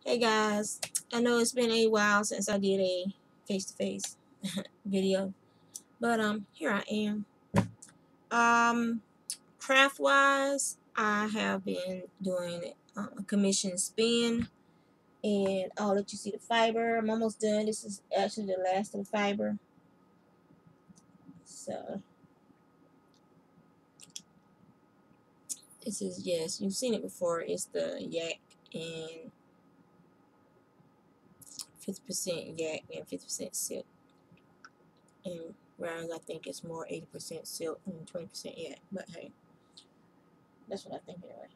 Hey guys, I know it's been a while since I did a face-to-face video, but here I am. Um, Craft-wise, I have been doing a commission spin, and I'll let you see the fiber. I'm almost done. This is actually the last of the fiber. So this is, yes, you've seen it before. It's the yak and 50% yak and 50% silk. And rounds, I think it's more 80% silk and 20% yak. But hey, that's what I think anyway.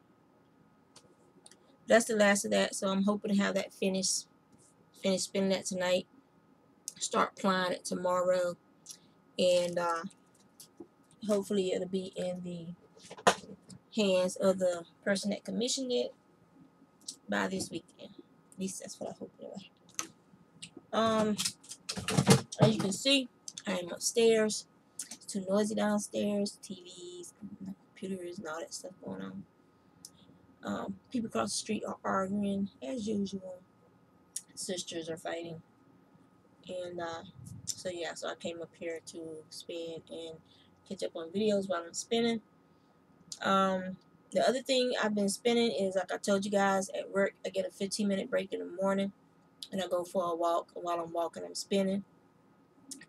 That's the last of that, so I'm hoping to have that finished spinning that tonight. Start applying it tomorrow, and hopefully it'll be in the hands of the person that commissioned it by this weekend. At least that's what I hope anyway. As you can see, I am upstairs. It's too noisy downstairs. TVs, computers, and all that stuff going on. People across the street are arguing as usual. Sisters are fighting, and so yeah, so I came up here to spin and catch up on videos while I'm spinning. The other thing I've been spinning is, like I told you guys, at work I get a 15-minute break in the morning, and I go for a walk. While I'm walking, I'm spinning.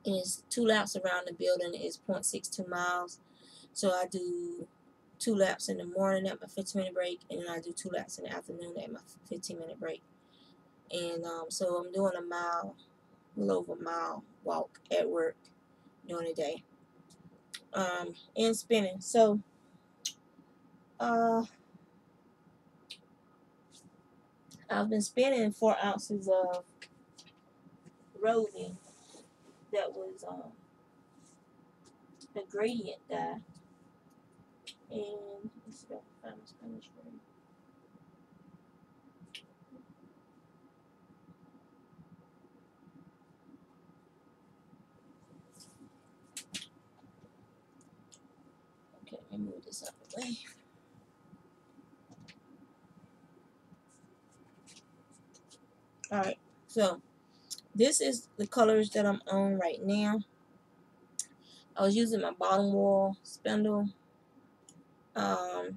And it's 2 laps around the building. It's 0.62 miles. So I do 2 laps in the morning at my 15-minute break, and then I do 2 laps in the afternoon at my 15-minute break. And so I'm doing a little over a mile walk at work during the day. And spinning. So I've been spinning 4 ounces of rosy that was a gradient dye. And let's see if I can find my Spanish word. Okay, let me move this out of the way. Alright, so this is the colors that I'm on right now. I was using my bottom wall spindle. I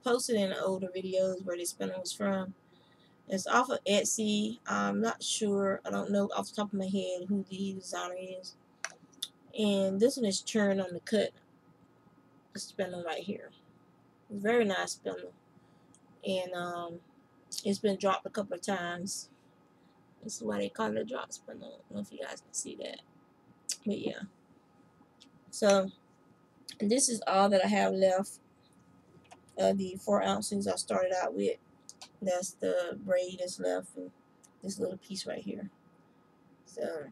posted in older videos where this spindle was from. It's off of Etsy. I'm not sure. I don't know off the top of my head who the designer is. And this one is turned on the cut spindle right here. It's a very nice spindle. And it's been dropped a couple of times. This is why they call it a drop spindle. I don't know if you guys can see that. But yeah. So, and this is all that I have left of the 4 ounces I started out with. That's the braid that's left, and this little piece right here. So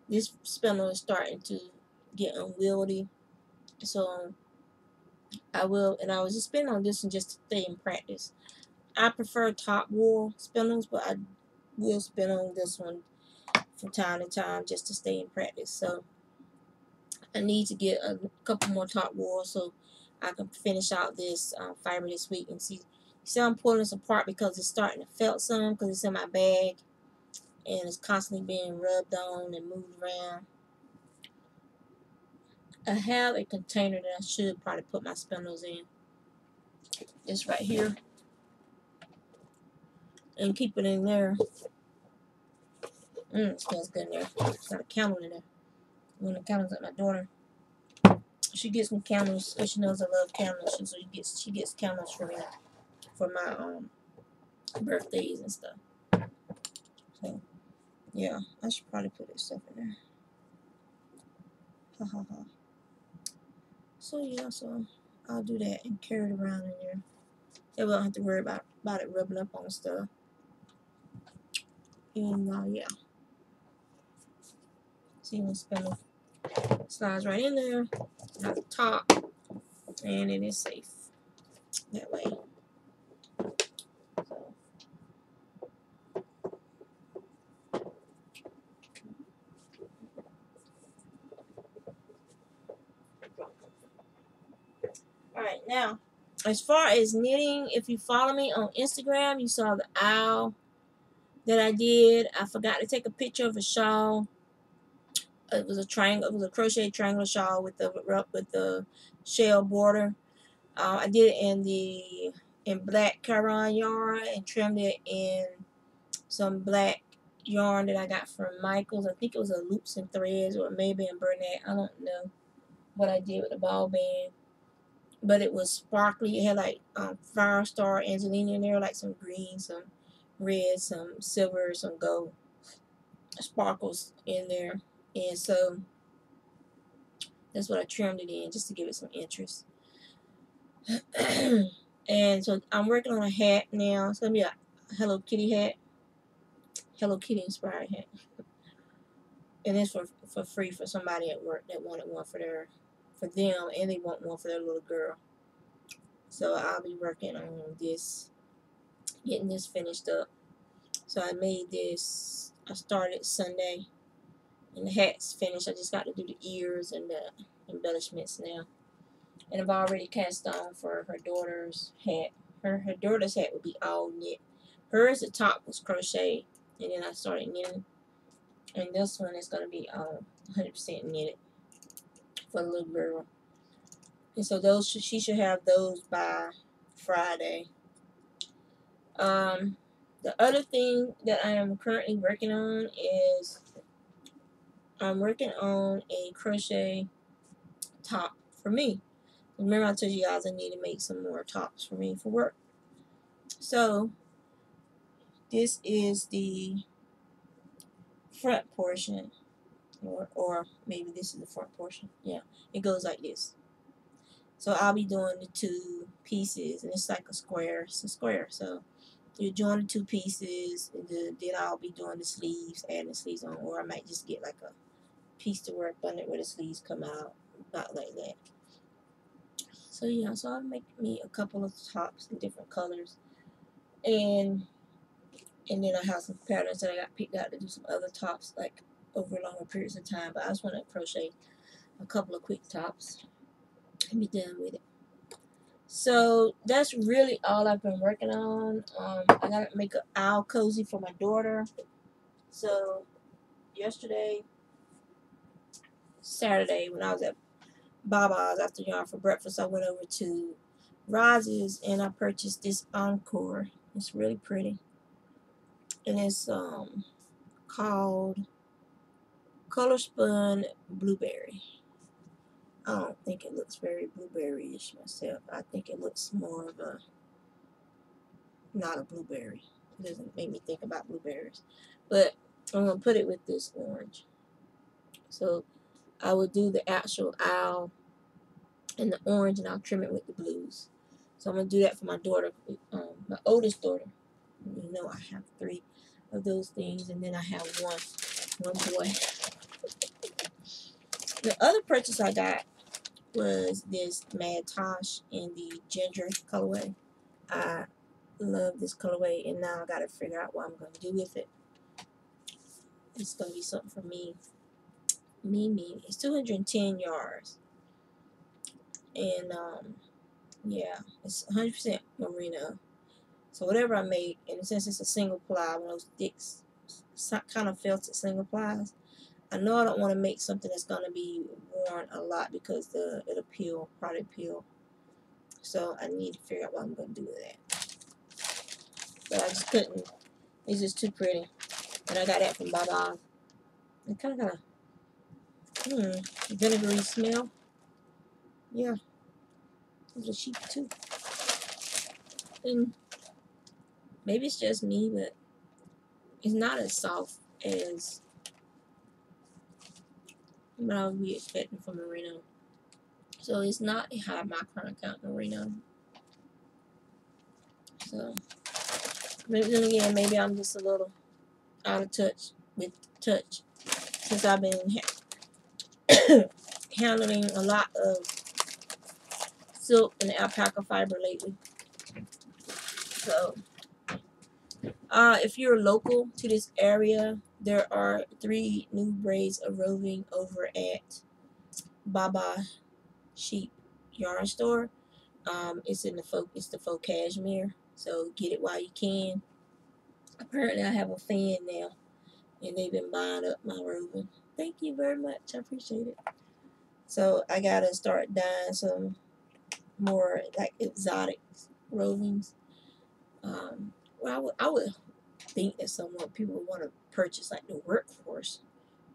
this spindle is starting to get unwieldy. So I was just spinning on this one just to stay in practice. I prefer top wool spindles, but I will spin on this one from time to time just to stay in practice. So I need to get a couple more top wool so I can finish out this fiber this week. And see I'm pulling this apart because it's starting to felt some, because it's in my bag and it's constantly being rubbed on and moved around. I have a container that I should probably put my spindles in. This right here. And keep it in there. It smells good in there. It's got a candle in there. One of the candles at my daughter. She gets me candles because she knows I love candles. So she gets candles for me for my birthdays and stuff. So yeah, I should probably put this stuff in there. Ha ha ha. So yeah, so I'll do that and carry it around in there. Then we don't have to worry about it rubbing up on stuff. And yeah. See, my spindle slides right in there at the top, and it is safe that way. So. Alright, now, as far as knitting, if you follow me on Instagram, you saw the owl that I did. I forgot to take a picture of a shawl. It was a triangle. It was a crochet triangle shawl with the shell border. I did it in black Caron yarn and trimmed it in some black yarn that I got from Michaels. I think it was a Loops and Threads or maybe in Burnett. I don't know what I did with the ball band, but it was sparkly. It had like Fire Star Angelina in there, like some green, some red, some silver, some gold sparkles in there, and so that's what I trimmed it in just to give it some interest. And so I'm working on a hat now. It's gonna be a Hello Kitty hat, Hello Kitty inspired hat, and it's for free for somebody at work that wanted one for them, and they want one for their little girl. So I'll be working on this, getting this finished up. So I made this. I started Sunday, and the hat's finished. I just got to do the ears and the embellishments now. And I've already cast on for her daughter's hat. Her daughter's hat would be all knit. Hers, the top was crochet, and then I started knitting. And this one is gonna be 100% knitted for the little girl. And so those she should have those by Friday. The other thing that I am currently working on is I'm working on a crochet top for me. Remember I told you guys I need to make some more tops for me for work. So this is the front portion, or maybe this is the front portion. Yeah, it goes like this. So I'll be doing the two pieces, and it's like a square. It's a square. So you join the two pieces, and then I'll be doing the sleeves, adding the sleeves on, or I might just get like a piece to work on it where the sleeves come out, about like that. So yeah, so I'll make me a couple of tops in different colors, and then I have some patterns that I got picked out to do some other tops like over longer periods of time. But I just want to crochet a couple of quick tops and be done with it. So that's really all I've been working on. I gotta make an owl cozy for my daughter. So yesterday, Saturday, when I was at Baba's after yarn for breakfast, I went over to Roz's and I purchased this Encore. It's really pretty, and it's called Color Spun Blueberry. I don't think it looks very blueberry-ish myself. I think it looks more of a, not a blueberry. It doesn't make me think about blueberries. But I'm going to put it with this orange. So I will do the actual owl and the orange, and I'll trim it with the blues. So I'm going to do that for my daughter, my oldest daughter. You know, I have 3 of those things, and then I have one boy. The other purchase I got was this Mad Tosh in the ginger colorway. I love this colorway, and now I gotta figure out what I'm gonna do with it. It's gonna be something for me. It's 210 yards, and yeah, it's 100% merino. So whatever I make, and since it's a single ply, one of those thick, kind of felted single plies, I know I don't want to make something that's gonna be worn a lot because it'll probably peel. So I need to figure out what I'm gonna do with that. But I just couldn't. It's just too pretty. And I got that from Baba. It kind of got a vinegary smell. Yeah, it's a cheap too. And maybe it's just me, but it's not as soft as what I would be expecting from merino. So it's not a high micron count merino. So, but then again, maybe I'm just a little out of touch with touch since I've been handling a lot of silk and alpaca fiber lately. So, if you're local to this area, there are 3 new braids of roving over at Baba Sheep Yarn Store. It's the faux cashmere, so get it while you can. Apparently I have a fan now, and they've been buying up my roving. Thank you very much. I appreciate it. So I gotta start dyeing some more like exotic rovings. Well, I would think that someone people would want to purchase like the workforce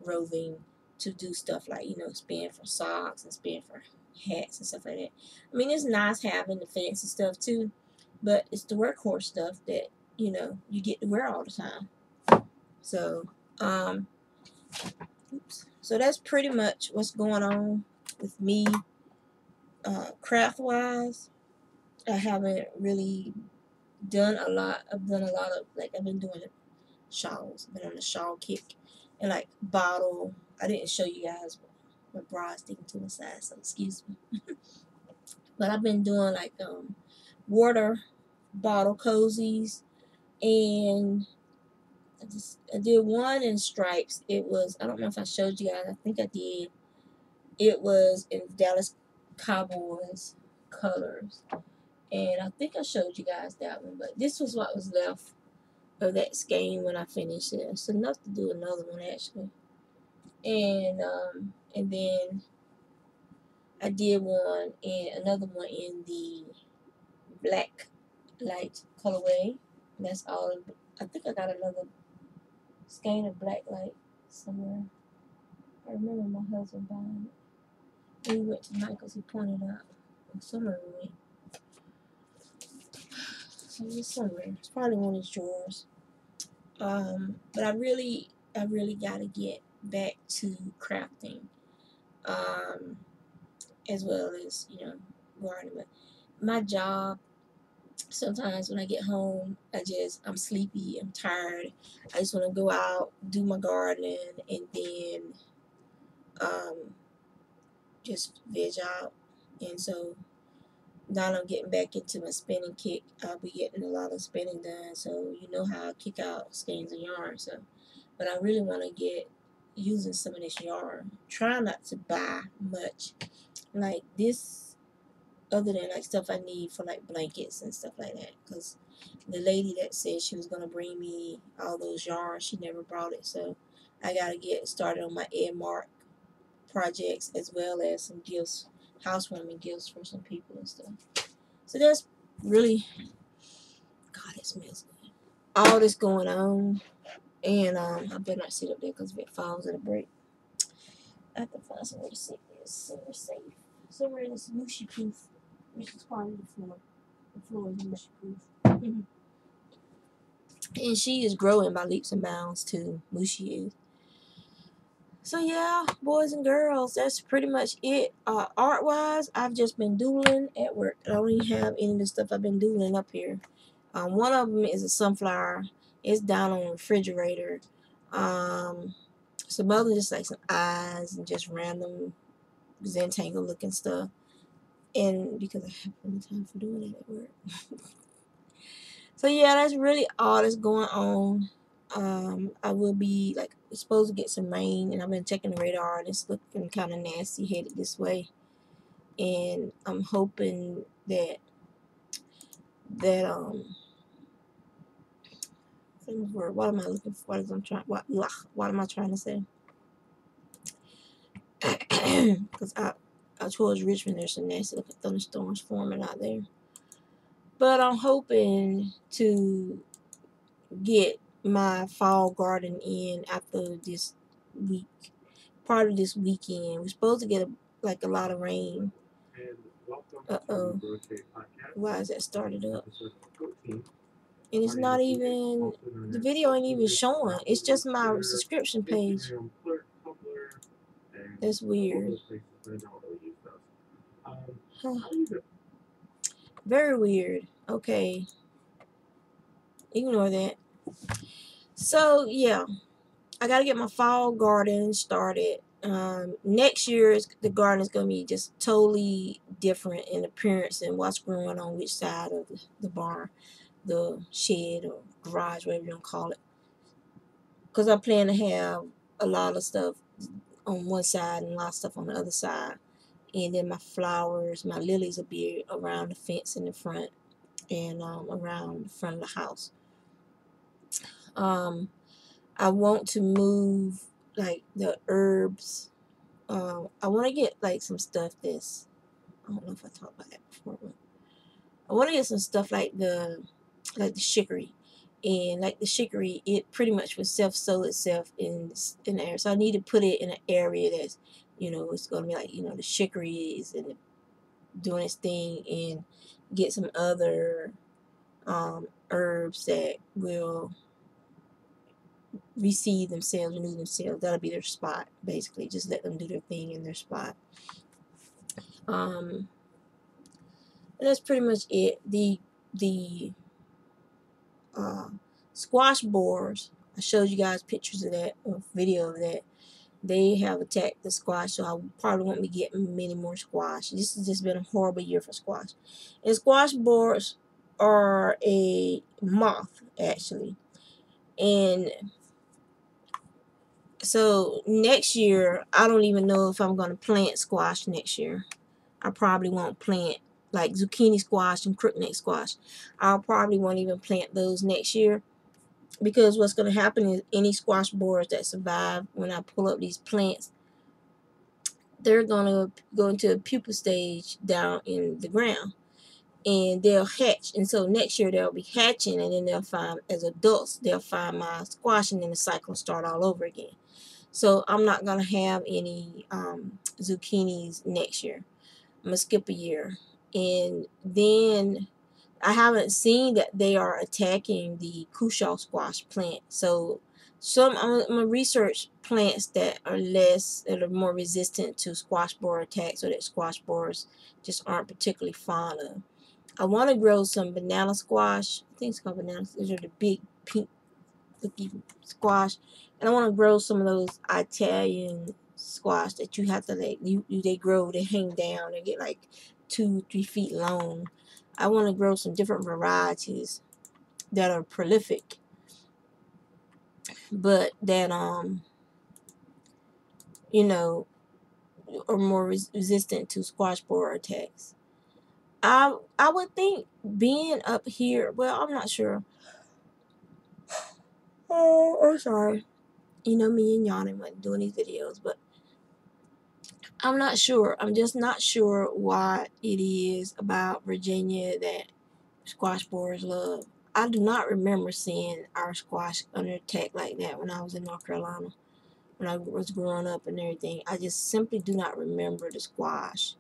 roving to do stuff like, you know, spend for socks and spend for hats and stuff like that. I mean, it's nice having the fancy stuff too, but it's the workhorse stuff that, you know, you get to wear all the time. So, so that's pretty much what's going on with me, craft wise. I haven't really done a lot. I've done a lot of, like, I've been doing shawls. I've been on the shawl kick and like bottle. I didn't show you guys my bra sticking to my side, so excuse me. But I've been doing like water bottle cozies, and I did one in stripes. It was, I don't know if I showed you guys. I think I did. It was in Dallas Cowboys colors, and I think I showed you guys that one. But this was what was left of that skein when I finished it. It's enough to do another one actually. And then I did one and another one in the black light colorway. That's all. I think I got another skein of black light somewhere. I remember my husband buying it. When we went to Michael's, he pointed out somewhere we went. So it's somewhere. It's probably one of his drawers. But I really gotta get back to crafting. As well as, you know, gardening. But my job, sometimes when I get home, I'm sleepy, I'm tired. I just want to go out, do my gardening, and then just veg out. And so now I'm getting back into my spinning kick. I'll be getting a lot of spinning done. So you know how I kick out skeins of yarn. So, but I really want to get using some of this yarn. Try not to buy much like this, other than like stuff I need for like blankets and stuff like that. Because the lady that said she was gonna bring me all those yarns, she never brought it. So I gotta get started on my Edmark projects, as well as some gifts, housewarming gifts for some people and stuff. So that's really, God, it smells good. All this going on, and I better not sit up there because if it falls in a break, I have to find somewhere to sit this somewhere safe, somewhere that's mushy proof, which is part of the floor. The floor is mushy proof. And she is growing by leaps and bounds too. Mushy is. So yeah, boys and girls, that's pretty much it. Art wise, I've just been doodling at work. I don't even have any of the stuff I've been doodling up here. One of them is a sunflower. It's down on the refrigerator. Some other just like some eyes and just random Zentangle looking stuff. And because I have no time for doing it at work. So yeah, that's really all that's going on. I will be like supposed to get some rain, and I've been checking the radar, and it's looking kind of nasty headed this way. And I'm hoping that what am I looking for? What am I trying to say? Because out towards Richmond, there's some nasty looking thunderstorms forming out there. But I'm hoping to get my fall garden in after this week, part of this weekend. We're supposed to get a lot of rain. Uh-oh. Why is that started up? And it's not even, the video ain't even showing. It's just my subscription page. That's weird. Very weird. Okay. Ignore that. So, yeah. I got to get my fall garden started. Next year, the garden is going to be just totally different in appearance and what's growing on which side of the barn, the shed or garage, whatever you want to call it. Because I plan to have a lot of stuff on one side and a lot of stuff on the other side. And then my flowers, my lilies will be around the fence in the front and around the front of the house. I want to move like the herbs. I want to get like some stuff that's, I don't know if I talked about that before, but I want to get some stuff like the chicory. And like the chicory, it pretty much will self-sow itself in the air. So I need to put it in an area that's, it's going to be like, the chicory is doing its thing, and get some other herbs that will reseed themselves, renew themselves. That'll be their spot, basically. Just let them do their thing in their spot. And that's pretty much it. The squash borers, I showed you guys pictures of that, or video of that. They have attacked the squash, so I probably won't be getting many more squash. This has just been a horrible year for squash. And squash borers are a moth, actually. And so next year, I don't even know if I'm going to plant squash next year. I probably won't plant like zucchini squash and crookneck squash. I probably won't even plant those next year, because what's going to happen is any squash borers that survive when I pull up these plants, they're going to go into a pupa stage down in the ground, and they'll hatch. And so next year they'll be hatching, and then they'll find, as adults, they'll find my squash, and then the cycle will start all over again. So I'm not going to have any zucchinis next year. I'm going to skip a year. And then I haven't seen that they are attacking the Crochet squash plant. So I'm going to research plants that are more resistant to squash borer attacks, or that squash borers just aren't particularly fond of. I want to grow some banana squash. I think it's called banana. These are the big pink looky squash. And I want to grow some of those Italian squash that you have to they grow, they hang down, they get like 2-3 feet long. I want to grow some different varieties that are prolific, but that are more resistant to squash borer attacks. I would think, being up here, well, I'm not sure. Oh, I'm sorry. Me and yawning when doing these videos, but I'm not sure. I'm just not sure what it is about Virginia that squash borers love. I do not remember seeing our squash under attack like that when I was in North Carolina, when I was growing up and everything. I just simply do not remember the squash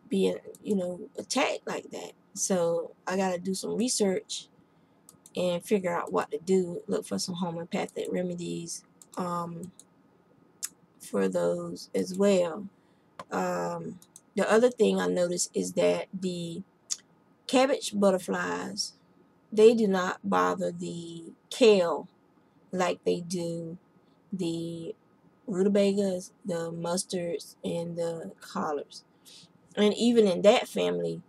being, attacked like that. So I got to do some research and figure out what to do. Look for some homeopathic remedies for those as well. The other thing I noticed is that the cabbage butterflies, they do not bother the kale like they do the rutabagas, the mustards, and the collards. And even in that family,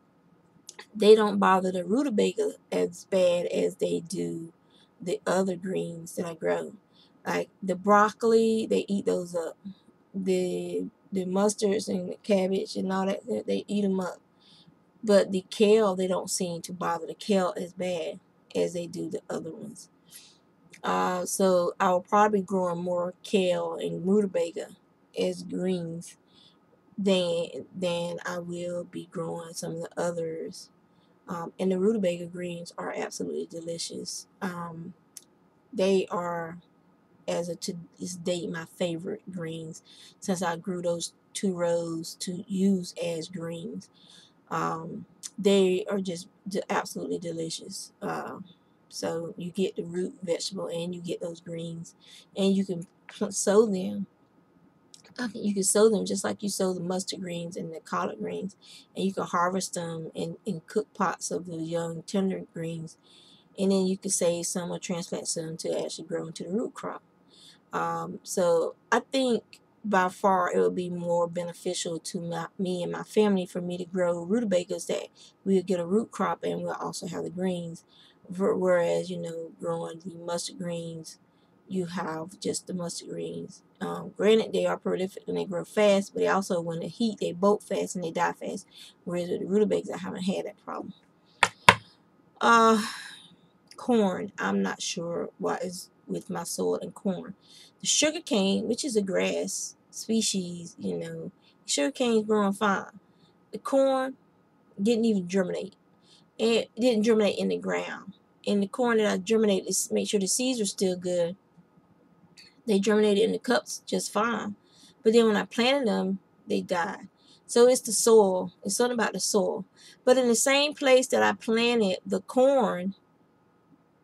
they don't bother the rutabaga as bad as they do the other greens that I grow. Like the broccoli, they eat those up. The mustards and the cabbage and all that, they eat them up. But the kale, they don't seem to bother the kale as bad as they do the other ones. So I will probably be growing more kale and rutabaga as greens than I will be growing some of the others. And the rutabaga greens are absolutely delicious. They are, as of to this date, my favorite greens, since I grew those 2 rows to use as greens. They are just absolutely delicious. So you get the root vegetable and you get those greens, and you can sow them. You can sow them just like you sow the mustard greens and the collard greens, and you can harvest them in cook pots of the young tender greens, and then you can save some or transplant some to actually grow into the root crop. So I think by far it would be more beneficial to me and my family for me to grow rutabagas, that we'll get a root crop and we'll also have the greens. Whereas, growing the mustard greens, you have just the mustard greens. Granted, they are prolific and they grow fast, but they also, when the heat, they bolt fast and they die fast. Whereas with the rutabagas, I haven't had that problem. corn, I'm not sure what is with my soil and corn. The sugar cane, which is a grass species, you know, sugar cane's growing fine. The corn didn't even germinate. It didn't germinate in the ground. And the corn that I germinated, make sure the seeds are still good. They germinated in the cups just fine. But then when I planted them, they died. So it's the soil. It's something about the soil. But in the same place that I planted the corn,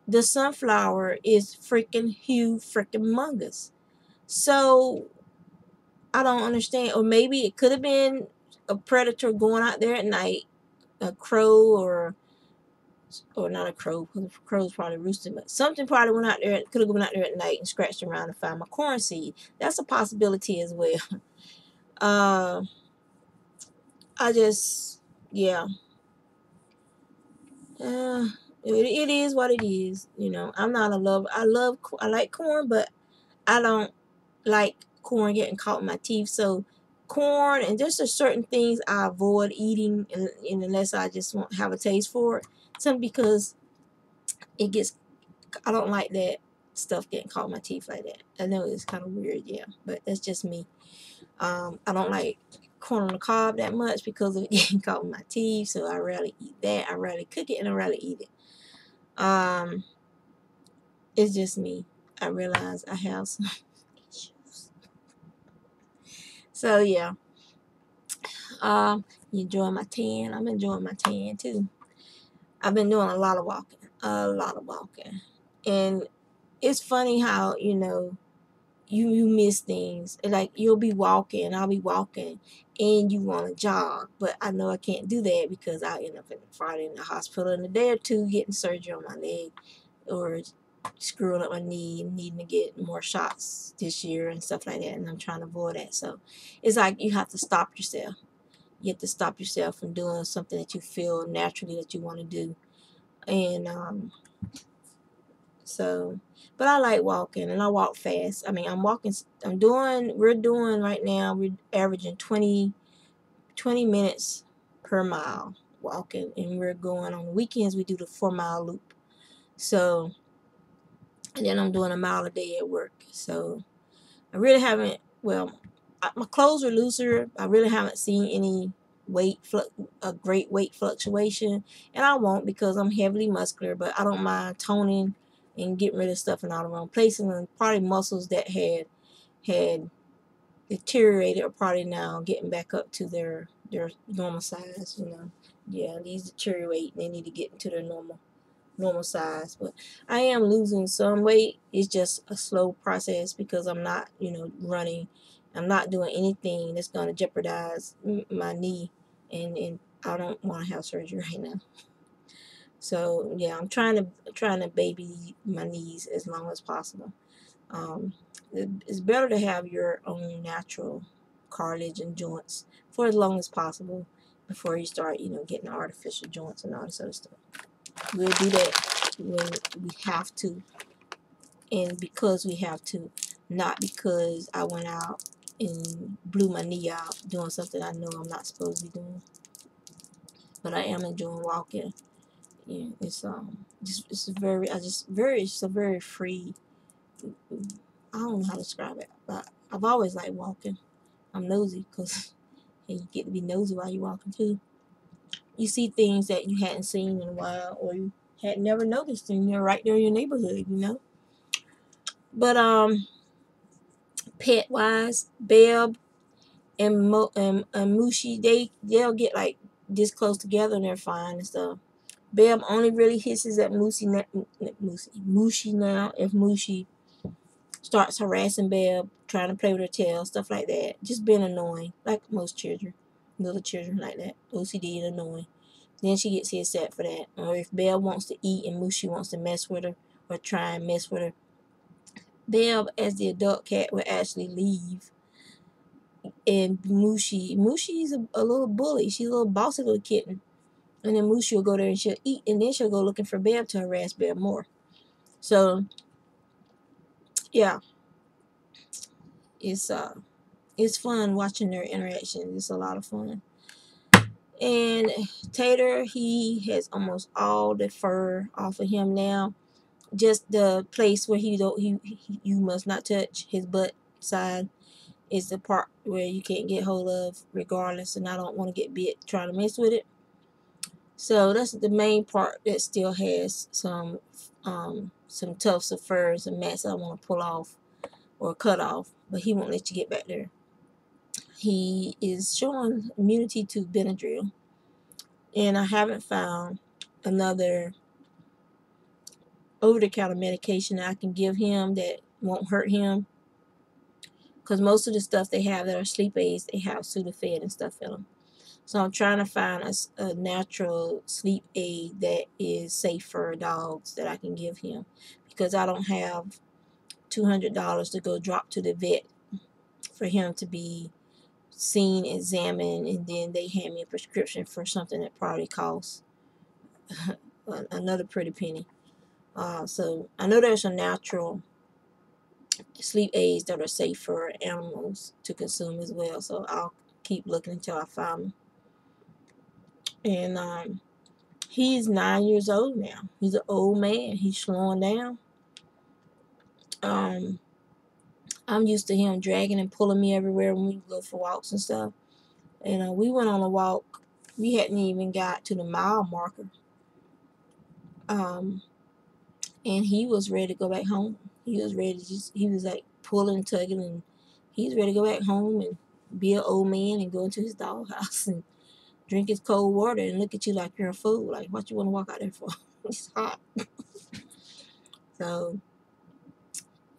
the sunflower is freaking huge, freaking mungus. So I don't understand. Or maybe it could have been a predator going out there at night, a crow or not a crow, because the crow's probably roosting, but something probably went out there, could have gone out there at night and scratched around and found my corn seed. That's a possibility as well. I just, yeah. It is what it is. You know, I'm not a love. I like corn, but I don't like corn getting caught in my teeth. So corn and just certain things I avoid eating, and unless I just want have a taste for it. Some because it gets, I don't like that stuff getting caught in my teeth like that. I know it's kind of weird, yeah, but that's just me. I don't like corn on the cob that much because of it getting caught in my teeth, so I rarely eat that. I rarely cook it and I rarely eat it. It's just me. I realize I have some issues. So yeah. You enjoying my tan? I'm enjoying my tan too. I've been doing a lot of walking, and it's funny how you miss things. Like you'll be walking, I'll be walking, and you want to jog, but I know I can't do that because I end up Friday in the hospital in a day or two getting surgery on my leg or screwing up my knee and needing to get more shots this year and stuff like that, and I'm trying to avoid that. So it's like you have to stop yourself. You have to stop yourself from doing something that you feel naturally that you want to do. And but I like walking, and I walk fast. I mean, we're doing right now, we're averaging 20 minutes per mile walking, and we're going on the weekends, we do the 4-mile loop. So, and then I'm doing a mile a day at work. So I really haven't, well, my clothes are looser. I really haven't seen any a great weight fluctuation, and I won't because I'm heavily muscular, but I don't mind toning and getting rid of stuff in all the wrong places, and probably muscles that had deteriorated are probably now getting back up to their normal size. Yeah, these deteriorate and they need to get into their normal size. But I am losing some weight. It's just a slow process because I'm not running. I'm not doing anything that's going to jeopardize my knee, and I don't want to have surgery right now. So yeah, I'm trying to baby my knees as long as possible. It's better to have your own natural cartilage and joints for as long as possible before you start getting artificial joints and all this other stuff. We'll do that when we have to, and because we have to, not because I went out and blew my knee out doing something I know I'm not supposed to be doing. But I am enjoying walking. Yeah, it's it's a very free. I don't know how to describe it, but I've always liked walking. I'm nosy because you get to be nosy while you're walking too. You see things that you hadn't seen in a while, or you had never noticed, and you're right there in your neighborhood. But pet wise, Beb and Mushi, they'll get like this close together and they're fine and stuff. Beb only really hisses at Mushi now if Mushi starts harassing Beb, trying to play with her tail, stuff like that. Just being annoying, like most children, little children like that. OCD and annoying. Then she gets his set for that. Or if Beb wants to eat and Mushi wants to mess with her or try and mess with her, Beb, as the adult cat, will actually leave. And Mushi's a little bully. She's a little bossy little kitten. And then Mushi will go there and she'll eat, and then she'll go looking for Beb to harass Beb more. So, yeah, it's fun watching their interactions. It's a lot of fun. And Tater, he has almost all the fur off of him now. just the place where you must not touch his butt side is the part where you can't get hold of regardless, and I don't want to get bit trying to mess with it. So that's the main part that still has some tufts of fur, some mats I want to pull off or cut off, but he won't let you get back there. He is showing immunity to Benadryl, and I haven't found another over-the-counter medication that I can give him that won't hurt him, because most of the stuff they have that are sleep aids, they have Sudafed and stuff in them. So I'm trying to find a natural sleep aid that is safe for dogs that I can give him, because I don't have $200 to go drop to the vet for him to be seen, examined, and then they hand me a prescription for something that probably costs another pretty penny. So I know there's some natural sleep aids that are safe for animals to consume as well. So I'll keep looking until I find them. And he's 9 years old now. He's an old man. He's slowing down. I'm used to him dragging and pulling me everywhere when we go for walks and stuff. And we went on a walk. We hadn't even got to the mile marker. And he was ready to go back home. He was ready to he was like pulling, tugging, and he's ready to go back home and be an old man and go into his doghouse and drink his cold water and look at you like you're a fool. Like, what you want to walk out there for? It's hot. So,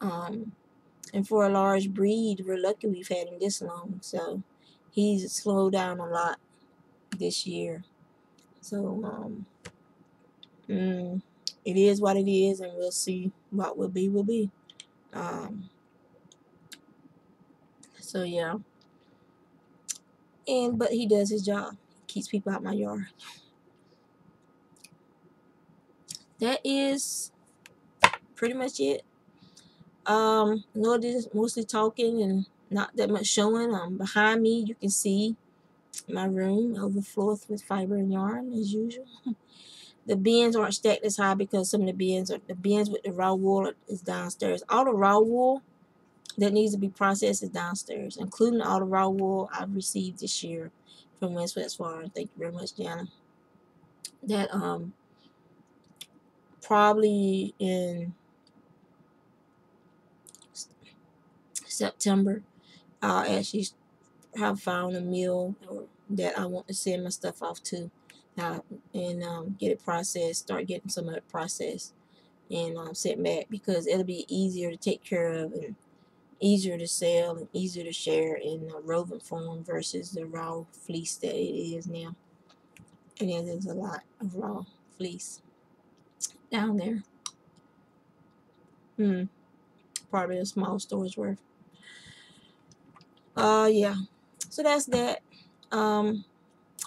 and for a large breed, we're lucky we've had him this long. So, he's slowed down a lot this year. So, it is what it is, and we'll see what will be, will be. So, yeah. But he does his job. He keeps people out my yard. That is pretty much it. No, this is mostly talking and not that much showing. Behind me, you can see my room overflowed with fiber and yarn as usual. The bins aren't stacked as high because some of the bins with the raw wool is downstairs. All the raw wool that needs to be processed is downstairs, including all the raw wool I've received this year from West Farm. Thank you very much, Jana. That probably in September, I'll actually have found a mill that I want to send my stuff off to, and get it processed, start getting some of it processed and sent back, because it'll be easier to take care of and easier to sell and easier to share in woven form versus the raw fleece that it is now. And there's a lot of raw fleece down there. Probably a small store's worth. Yeah. So that's that. I've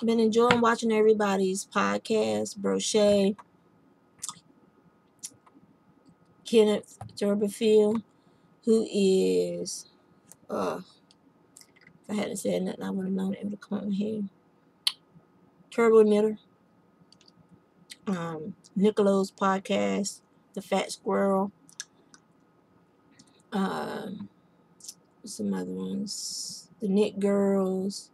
been enjoying watching everybody's podcast. Crochet, Kenneth Turberfield, who is, if I hadn't said nothing, I would have known it would have come up in here. Turbo Knitter. Nicolo's podcast, The Fat Squirrel. Some other ones. The Knit Girls.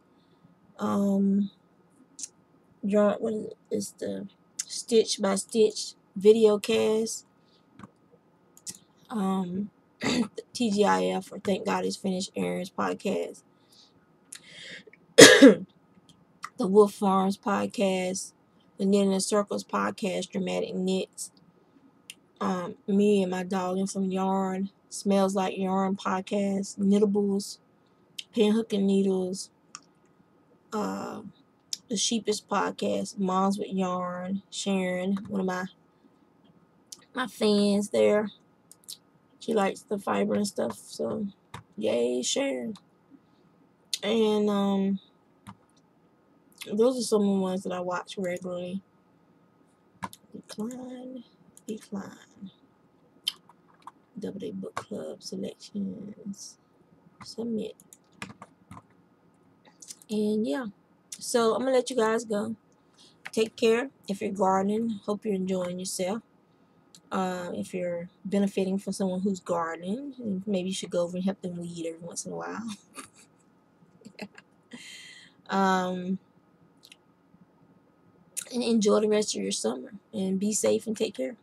What is it? It's the Stitch by Stitch video cast. TGIF, or Thank God It's Finished Aaron's podcast. The Wolf Farms podcast. The Knitting in Circles podcast, Dramatic Knits. Me and my dog and some yarn. Smells Like Yarn podcast. Knittables. Pinhook and Needles. The Sheepish podcast. Moms with Yarn. Sharon, one of my fans there. She likes the fiber and stuff, so yay, Sharon. And those are some of the ones that I watch regularly. Decline. Double Day Book Club selections. Submit. And yeah. So I'm gonna let you guys go. Take care. If you're gardening, hope you're enjoying yourself. If you're benefiting from someone who's gardening, maybe you should go over and help them weed every once in a while. And enjoy the rest of your summer, and be safe and take care.